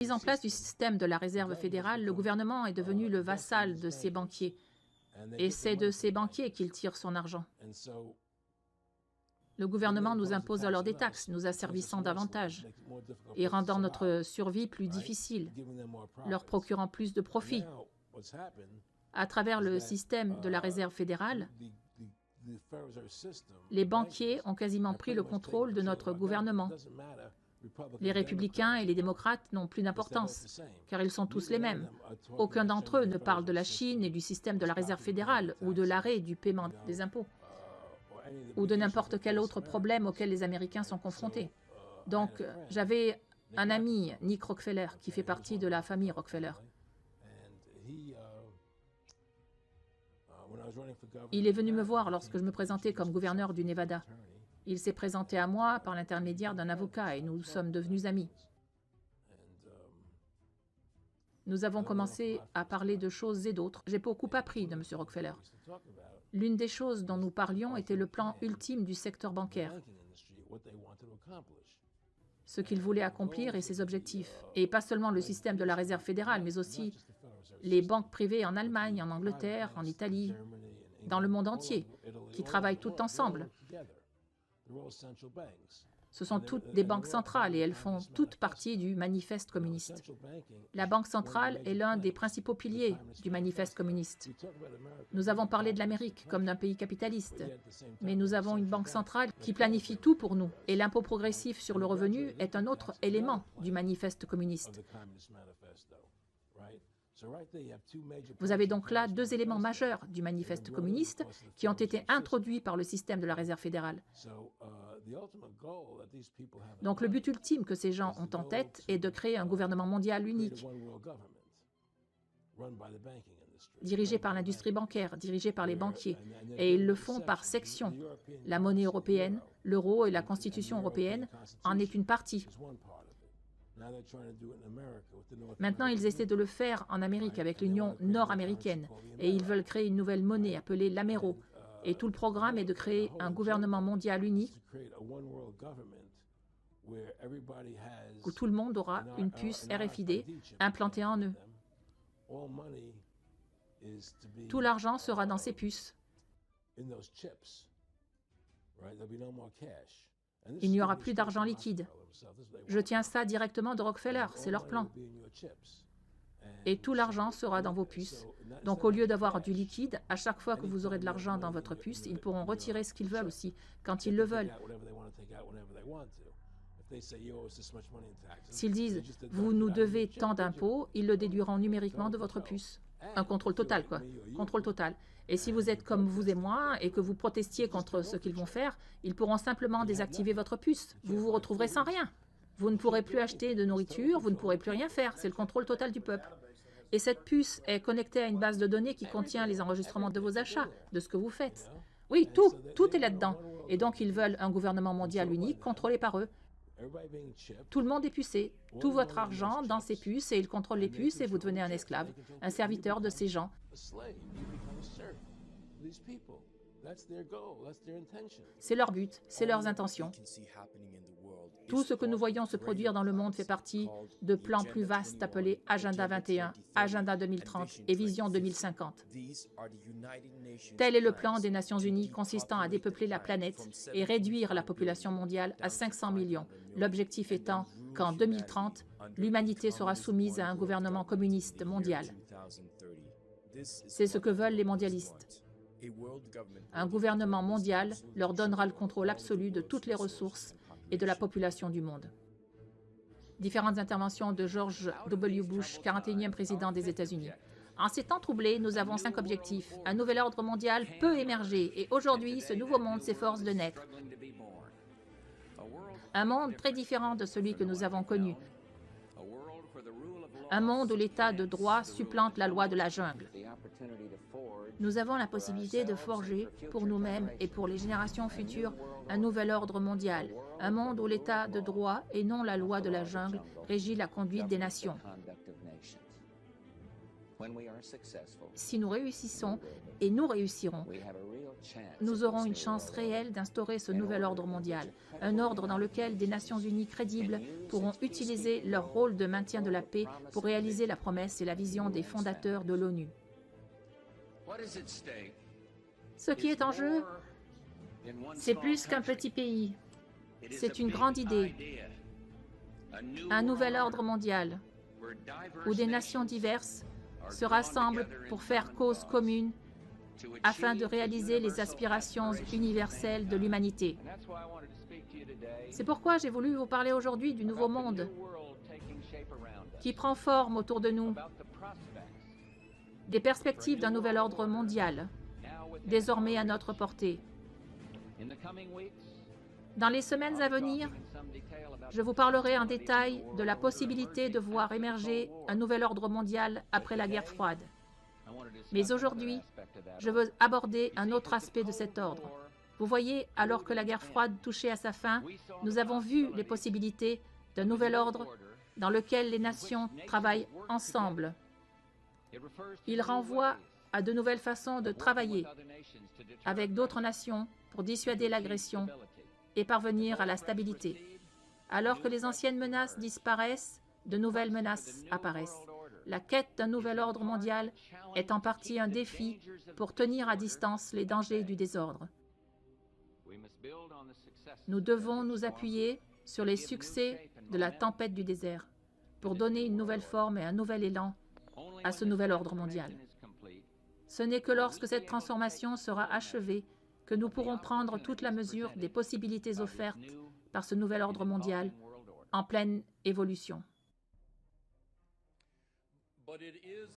Mise en place du système de la réserve fédérale, le gouvernement est devenu le vassal de ces banquiers. Et c'est de ces banquiers qu'il tire son argent. Le gouvernement nous impose alors des taxes, nous asservissant davantage et rendant notre survie plus difficile, leur procurant plus de profits. À travers le système de la réserve fédérale, les banquiers ont quasiment pris le contrôle de notre gouvernement. Les républicains et les démocrates n'ont plus d'importance, car ils sont tous les mêmes. Aucun d'entre eux ne parle de la Chine et du système de la réserve fédérale, ou de l'arrêt du paiement des impôts, ou de n'importe quel autre problème auquel les Américains sont confrontés. Donc, j'avais un ami, Nick Rockefeller, qui fait partie de la famille Rockefeller. Il est venu me voir lorsque je me présentais comme gouverneur du Nevada. Il s'est présenté à moi par l'intermédiaire d'un avocat et nous sommes devenus amis. Nous avons commencé à parler de choses et d'autres. J'ai beaucoup appris de M. Rockefeller. L'une des choses dont nous parlions était le plan ultime du secteur bancaire, ce qu'il voulait accomplir et ses objectifs. Et pas seulement le système de la réserve fédérale, mais aussi les banques privées en Allemagne, en Angleterre, en Italie, dans le monde entier, qui travaillent toutes ensemble. Ce sont toutes des banques centrales et elles font toutes partie du manifeste communiste. La Banque centrale est l'un des principaux piliers du manifeste communiste. Nous avons parlé de l'Amérique comme d'un pays capitaliste, mais nous avons une banque centrale qui planifie tout pour nous et l'impôt progressif sur le revenu est un autre élément du manifeste communiste. Vous avez donc là deux éléments majeurs du manifeste communiste qui ont été introduits par le système de la réserve fédérale. Donc le but ultime que ces gens ont en tête est de créer un gouvernement mondial unique, dirigé par l'industrie bancaire, dirigé par les banquiers. Et ils le font par section. La monnaie européenne, l'euro et la Constitution européenne en est une partie. Maintenant, ils essaient de le faire en Amérique avec l'Union nord-américaine et ils veulent créer une nouvelle monnaie appelée l'Amero. Et tout le programme est de créer un gouvernement mondial unique où tout le monde aura une puce RFID implantée en eux. Tout l'argent sera dans ces puces. Il n'y aura plus d'argent liquide. Je tiens ça directement de Rockefeller, c'est leur plan. Et tout l'argent sera dans vos puces. Donc au lieu d'avoir du liquide, à chaque fois que vous aurez de l'argent dans votre puce, ils pourront retirer ce qu'ils veulent aussi, quand ils le veulent. S'ils disent « vous nous devez tant d'impôts », ils le déduiront numériquement de votre puce. Un contrôle total, quoi. Contrôle total. Et si vous êtes comme vous et moi et que vous protestiez contre ce qu'ils vont faire, ils pourront simplement désactiver votre puce. Vous vous retrouverez sans rien. Vous ne pourrez plus acheter de nourriture, vous ne pourrez plus rien faire. C'est le contrôle total du peuple. Et cette puce est connectée à une base de données qui contient les enregistrements de vos achats, de ce que vous faites. Oui, tout est là-dedans. Et donc ils veulent un gouvernement mondial unique contrôlé par eux. Tout le monde est pucé, tout votre argent dans ces puces et ils contrôlent les puces et vous devenez un esclave, un serviteur de ces gens. C'est leur but, c'est leurs intentions. Tout ce que nous voyons se produire dans le monde fait partie de plans plus vastes appelés Agenda 21, Agenda 2030 et Vision 2050. Tel est le plan des Nations Unies consistant à dépeupler la planète et réduire la population mondiale à 500 millions, l'objectif étant qu'en 2030, l'humanité sera soumise à un gouvernement communiste mondial. C'est ce que veulent les mondialistes. Un gouvernement mondial leur donnera le contrôle absolu de toutes les ressources et de la population du monde. Différentes interventions de George W. Bush, 41e président des États-Unis. En ces temps troublés, nous avons 5 objectifs. Un nouvel ordre mondial peut émerger et aujourd'hui, ce nouveau monde s'efforce de naître. Un monde très différent de celui que nous avons connu. Un monde où l'état de droit supplante la loi de la jungle. Nous avons la possibilité de forger, pour nous-mêmes et pour les générations futures, un nouvel ordre mondial. Un monde où l'état de droit et non la loi de la jungle régit la conduite des nations. Si nous réussissons, et nous réussirons, nous aurons une chance réelle d'instaurer ce nouvel ordre mondial, un ordre dans lequel des Nations unies crédibles pourront utiliser leur rôle de maintien de la paix pour réaliser la promesse et la vision des fondateurs de l'ONU. Ce qui est en jeu, c'est plus qu'un petit pays, c'est une grande idée, un nouvel ordre mondial, où des nations diverses se rassemblent pour faire cause commune afin de réaliser les aspirations universelles de l'humanité. C'est pourquoi j'ai voulu vous parler aujourd'hui du nouveau monde qui prend forme autour de nous, des perspectives d'un nouvel ordre mondial, désormais à notre portée. Dans les semaines à venir, je vous parlerai en détail de la possibilité de voir émerger un nouvel ordre mondial après la guerre froide. Mais aujourd'hui, je veux aborder un autre aspect de cet ordre. Vous voyez, alors que la guerre froide touchait à sa fin, nous avons vu les possibilités d'un nouvel ordre dans lequel les nations travaillent ensemble. Il renvoie à de nouvelles façons de travailler avec d'autres nations pour dissuader l'agression et parvenir à la stabilité. Alors que les anciennes menaces disparaissent, de nouvelles menaces apparaissent. La quête d'un nouvel ordre mondial est en partie un défi pour tenir à distance les dangers du désordre. Nous devons nous appuyer sur les succès de la tempête du désert pour donner une nouvelle forme et un nouvel élan à ce nouvel ordre mondial. Ce n'est que lorsque cette transformation sera achevée que nous pourrons prendre toute la mesure des possibilités offertes par ce nouvel ordre mondial en pleine évolution.